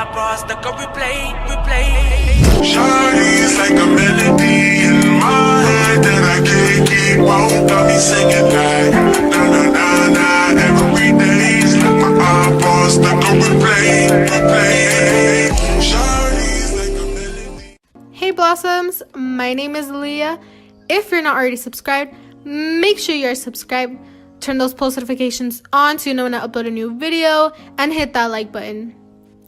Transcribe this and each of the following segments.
eyeballs stuck on replay. Shawty's like a melody in my head that I can't keep on. Got me singing like na na na na every day's like my eyeballs stuck on replay. Shawty's like a melody. Hey Blossoms, my name is Leah. If you're not already subscribed, make sure you are subscribed. Turn those post notifications on so you know when I upload a new video, and hit that like button.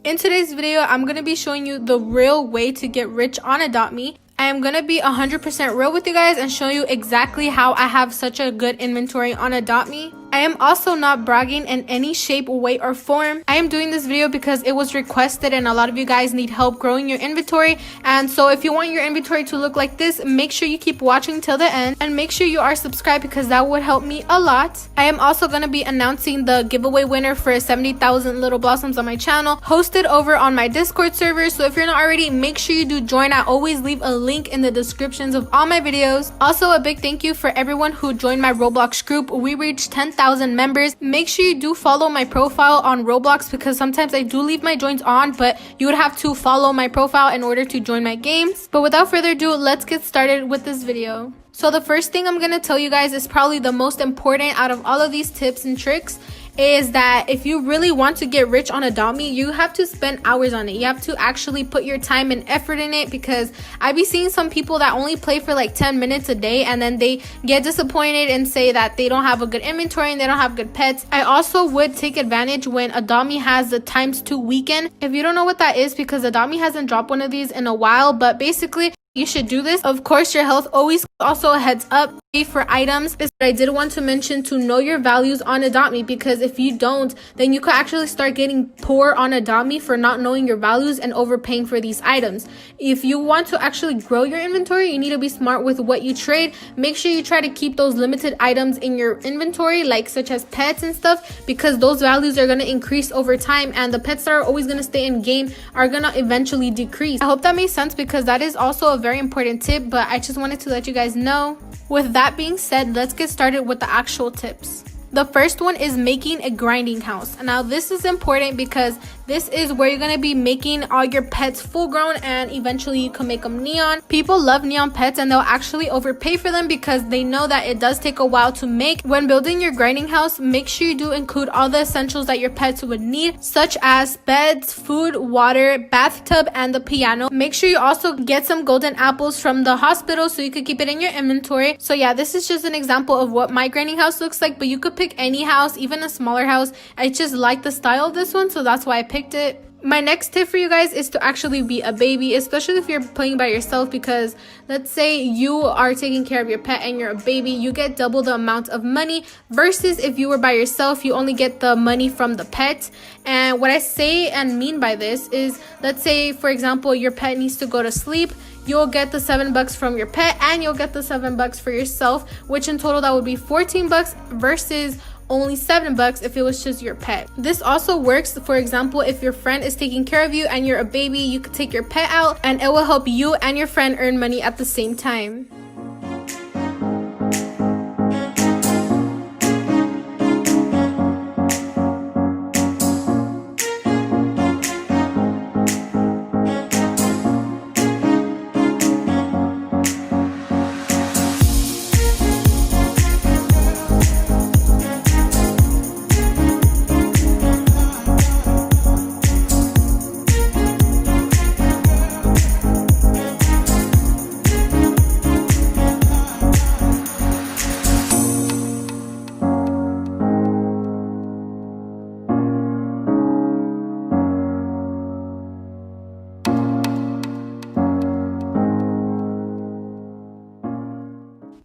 In today's video, I'm going to be showing you the real way to get rich on Adopt Me. I am going to be 100% real with you guys and show you exactly how I have such a good inventory on Adopt Me. I am also not bragging in any shape, way, or form. I am doing this video because it was requested and a lot of you guys need help growing your inventory. And so if you want your inventory to look like this, make sure you keep watching till the end and make sure you are subscribed because that would help me a lot. I am also going to be announcing the giveaway winner for 70,000 little blossoms on my channel, hosted over on my Discord server. So if you're not already, make sure you do join. I always leave a link in the descriptions of all my videos. Also, a big thank you for everyone who joined my Roblox group. We reached 10,000 members. Make sure you do follow my profile on Roblox because sometimes I do leave my joins on, but you would have to follow my profile in order to join my games. But without further ado, let's get started with this video. So the first thing I'm going to tell you guys is probably the most important out of all of these tips and tricks is that if you really want to get rich on Adopt Me, you have to spend hours on it. You have to actually put your time and effort in it because I be seeing some people that only play for like 10 minutes a day and then they get disappointed and say that they don't have a good inventory and they don't have good pets. I also would take advantage when Adopt Me has the ×2 weekend. If you don't know what that is, because Adopt Me hasn't dropped one of these in a while, but basically you should do this. Of course, your health always. Also, a heads up for items is I did want to mention to know your values on Adopt Me, because if you don't, then you could actually start getting poor on Adopt Me for not knowing your values and overpaying for these items. If you want to actually grow your inventory, you need to be smart with what you trade. Make sure you try to keep those limited items in your inventory, like such as pets and stuff, because those values are going to increase over time and the pets that are always going to stay in game are going to eventually decrease. I hope that makes sense because that is also a very important tip, but I just wanted to let you guys know. With that being said, let's get started with the actual tips. The first one is making a grinding house. Now this is important because this is where you're going to be making all your pets full grown and eventually you can make them neon. People love neon pets and they'll actually overpay for them because they know that it does take a while to make. When building your grinding house, make sure you do include all the essentials that your pets would need, such as beds, food, water, bathtub, and the piano. Make sure you also get some golden apples from the hospital so you could keep it in your inventory. So yeah, this is just an example of what my grinding house looks like, but you could pick any house, even a smaller house. I just like the style of this one, so that's why I picked it. My next tip for you guys is to actually be a baby, especially if you're playing by yourself, because let's say you are taking care of your pet and you're a baby, you get double the amount of money versus if you were by yourself, you only get the money from the pet. And what I say and mean by this is, let's say for example your pet needs to go to sleep, you'll get the $7 from your pet and you'll get the $7 for yourself, which in total that would be $14 versus only $7 if it was just your pet. This also works, for example, if your friend is taking care of you and you're a baby, you could take your pet out and it will help you and your friend earn money at the same time.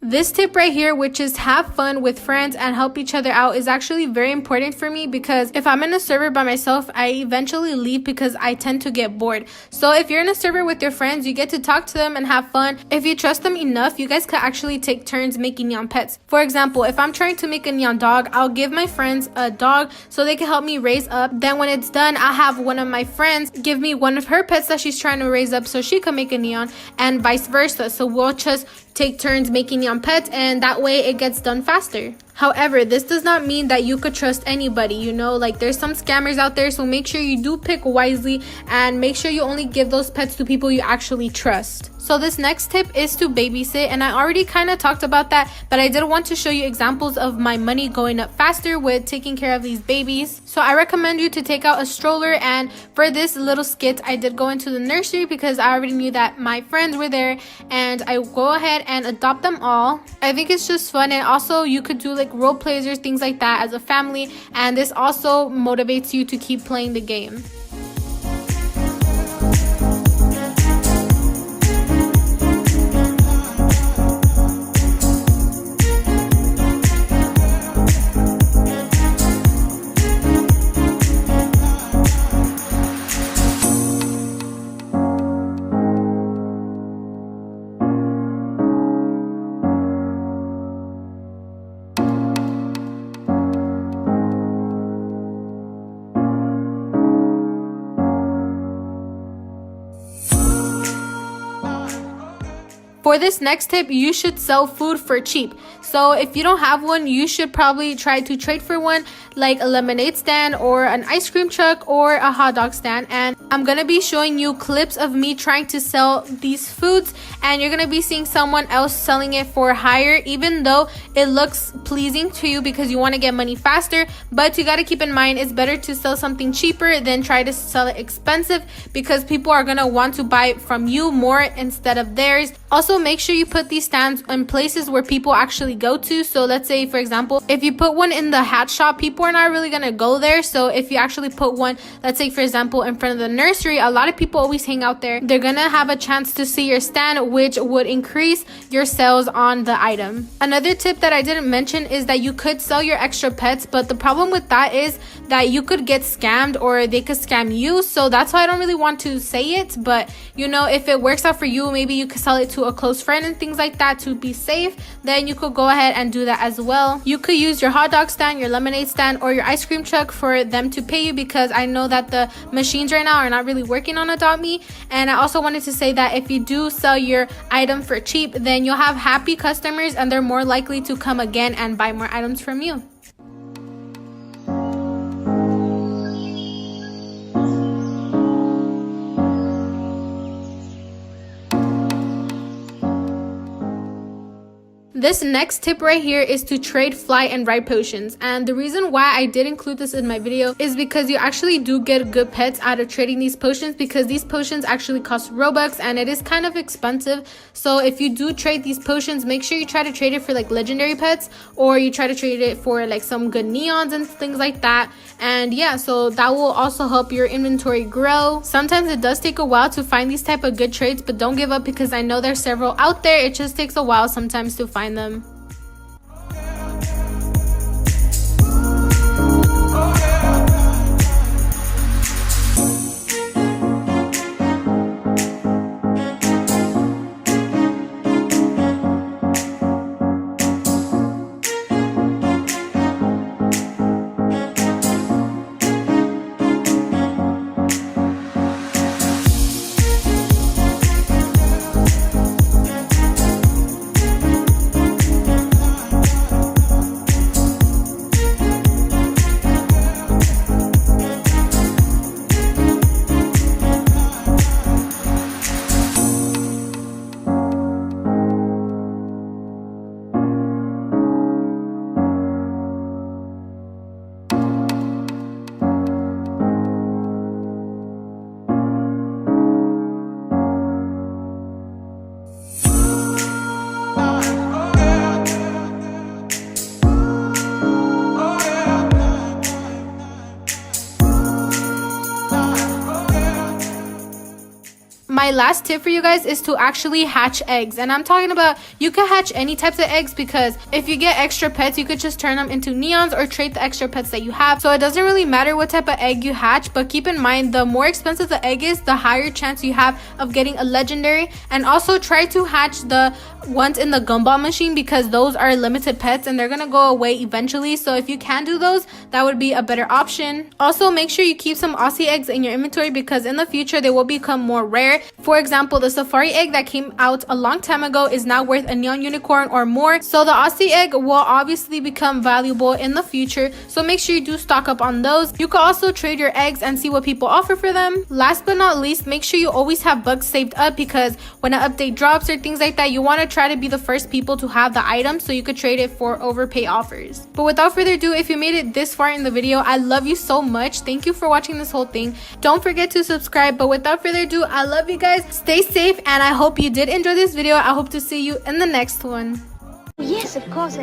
This tip right here, which is have fun with friends and help each other out, is actually very important for me because if I'm in a server by myself, I eventually leave because I tend to get bored. So if you're in a server with your friends, you get to talk to them and have fun. If you trust them enough, you guys could actually take turns making neon pets. For example, if I'm trying to make a neon dog, I'll give my friends a dog so they can help me raise up. Then when it's done, I'll have one of my friends give me one of her pets that she's trying to raise up so she can make a neon, and vice versa. So we'll just take turns making neon pets, and that way it gets done faster. However, this does not mean that you could trust anybody, you know, like there's some scammers out there, so make sure you do pick wisely and make sure you only give those pets to people you actually trust. So this next tip is to babysit, and I already kind of talked about that, but I did want to show you examples of my money going up faster with taking care of these babies. So I recommend you to take out a stroller, and for this little skit I did go into the nursery because I already knew that my friends were there, and I go ahead and adopt them all. I think it's just fun, and also you could do like role plays or things like that as a family, and this also motivates you to keep playing the game. For this next tip, you should sell food for cheap. So if you don't have one, you should probably try to trade for one, like a lemonade stand or an ice cream truck or a hot dog stand. And I'm gonna be showing you clips of me trying to sell these foods, and you're gonna be seeing someone else selling it for higher, even though it looks pleasing to you because you want to get money faster. But you got to keep in mind it's better to sell something cheaper than try to sell it expensive, because people are gonna want to buy it from you more instead of theirs. Also, make sure you put these stands in places where people actually go to. So let's say, for example, if you put one in the hat shop, people are not really gonna go there. So if you actually put one, let's say for example, in front of the nursery, a lot of people always hang out there. They're gonna have a chance to see your stand, which would increase your sales on the item. Another tip that I didn't mention is that you could sell your extra pets, but the problem with that is that you could get scammed or they could scam you. So that's why I don't really want to say it, but you know, if it works out for you, maybe you could sell it to a close friend and things like that to be safe, then you could go ahead and do that as well. You could use your hot dog stand, your lemonade stand, or your ice cream truck for them to pay you, because I know that the machines right now are not really working on Adopt Me. And I also wanted to say that if you do sell your item for cheap, then you'll have happy customers and they're more likely to come again and buy more items from you. This next tip right here is to trade fly and ride potions, and the reason why I did include this in my video is because you actually do get good pets out of trading these potions, because these potions actually cost Robux and it is kind of expensive. So if you do trade these potions, make sure you try to trade it for like legendary pets, or you try to trade it for like some good neons and things like that. And yeah, so that will also help your inventory grow. Sometimes it does take a while to find these type of good trades, but don't give up, because I know there's several out there. It just takes a while sometimes to find them. My last tip for you guys is to actually hatch eggs, and I'm talking about you can hatch any types of eggs, because if you get extra pets, you could just turn them into neons or trade the extra pets that you have. So it doesn't really matter what type of egg you hatch, but keep in mind the more expensive the egg is, the higher chance you have of getting a legendary. And also try to hatch the ones in the gumball machine, because those are limited pets and they're gonna go away eventually. So if you can do those, that would be a better option. Also, make sure you keep some Aussie eggs in your inventory, because in the future they will become more rare For example, the Safari egg that came out a long time ago is now worth a neon unicorn or more. So the Aussie egg will obviously become valuable in the future. So make sure you do stock up on those. You can also trade your eggs and see what people offer for them. Last but not least, make sure you always have bugs saved up, because when an update drops or things like that, you want to try to be the first people to have the item so you could trade it for overpay offers. But without further ado, if you made it this far in the video, I love you so much. Thank you for watching this whole thing. Don't forget to subscribe. But without further ado, I love you guys. Stay safe, and I hope you did enjoy this video. I hope to see you in the next one. Yes, of course.